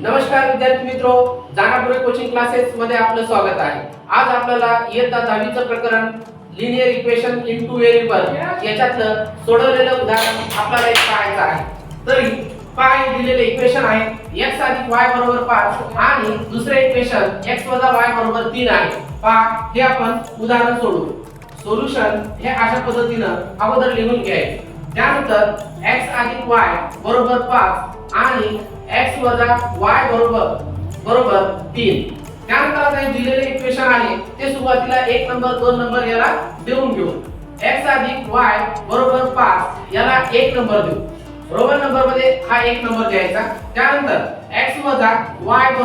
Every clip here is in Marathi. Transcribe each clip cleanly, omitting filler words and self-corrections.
नमस्कार विद्यार्थी मित्रो, जानापुरे कोचिंग क्लासेस मध्ये आपलं स्वागत आहे। आज आपल्याला इयत्ता 10वी चं प्रकरण linear equation in two variable याच्यातलं सोडवलेलं उदाहरण आपल्याला एक पाहायचं आहे। तरी पाय दिलेले इक्वेशन आहे x + y = 5 आणि दुसरे इक्वेशन x - y = 3 आहे। पहा हे आपण उदाहरण सोडवू। सोल्युशन हे अशा पद्धतीने अगोदर लिहून घ्यायचे। त्यानंतर x + y = 5 आणि x - y बरोबर 3। त्यानंतर आता हे दिलेले इक्वेशन आहे ते सुरुवातीला 1 नंबर 2 नंबर याला देऊन घेऊ। x + y = 5 याला 1 नंबर देऊ। रोमन नंबर मध्ये हा 1 नंबर द्यायचा। त्यानंतर x - y =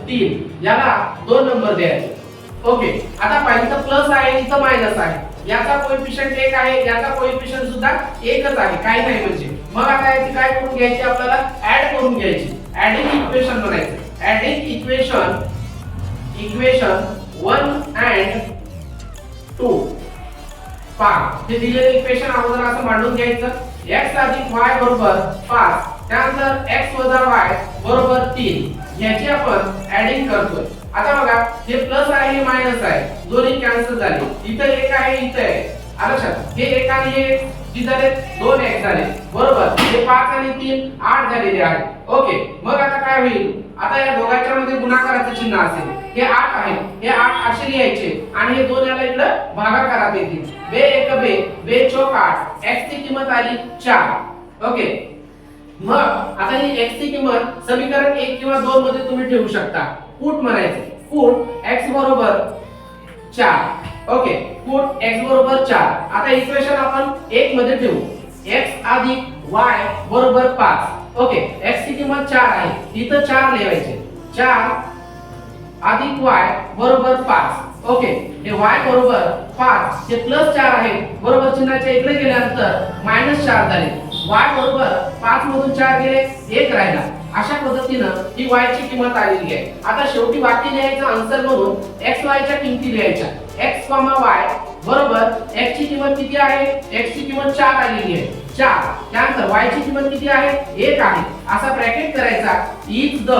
3 याला 2 नंबर द्यायचे। ओके, आता पाहिजे तर प्लस आहे इथं मायनस आहे। याचा कोएफिशिएंट 1 आहे, याचा कोएफिशिएंट सुद्धा एकच आहे, काही नाही म्हणजे। मग आता याची काय करून घ्यायची, आपल्याला ऍड करून घ्यायची। ऍडिंग इक्वेशन बनायचं। ऍडिंग इक्वेशन 1 and 2 पहा हे दिलेले इक्वेशन अगोदर असं मांडून घ्यायचं। x + y = 5, त्यानंतर x - y = 3 याची आपण ऍडिंग करतोय। आता बघा हे प्लस आहे हे मायनस आहे, दोन्ही कॅन्सल झाले। इथं 1 आहे इथं आहे, आलं लक्षात। हे 1 आणि हे किती झाले, 2x झाले बरोबर। हे 5 आणि 3 8 झालेले आहे। ओके, मग आता काय होईल, आता या दोघांच्या मध्ये गुणाकाराचे चिन्ह असेल। हे 8 आहे, हे 8 असे लिहायचे आणि हे 2 याला इकडे भागाकारात येतील। बे 1 बे, बे 4 8, x ची किंमत आली 4। ओके, मग आता ही x ची किंमत समीकरण 1 किंवा 2 मध्ये तुम्ही ठेवू शकता। पुट म्हणायचं, put x = 4। Okay, put x = 4। आता इक्वेशन आपण 1 मध्ये ठेवू। x + y = 5। ओके, x ची किंमत 4 आहे, इथं 4 लिहायचे। 4 + y = 5। ओके, हे y = 5 हे +4 आहे बरोबर, चिन्हाच्या इकडे गेल्यानंतर -4 झाले। y = 5 मधून 4 गेले 1 राहिला। अशा पद्धतीनं ही y ची किंमत आलेली आहे। आता शेवटी बाकी लिहायचं आन्सर म्हणून x y च्या किमती लिहायच्या। x, y बरोबर x ची किंमत किती आहे, x ची किंमत 4 आलेली आहे 4, त्यानंतर y ची किंमत किती आहे 1 आहे। असा ब्रॅकेट करायचा। Is the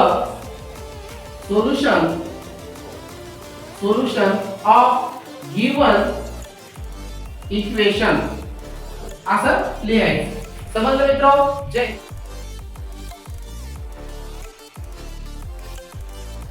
solution of given equation असं लिहायचं। समजलं मित्रांनो? जय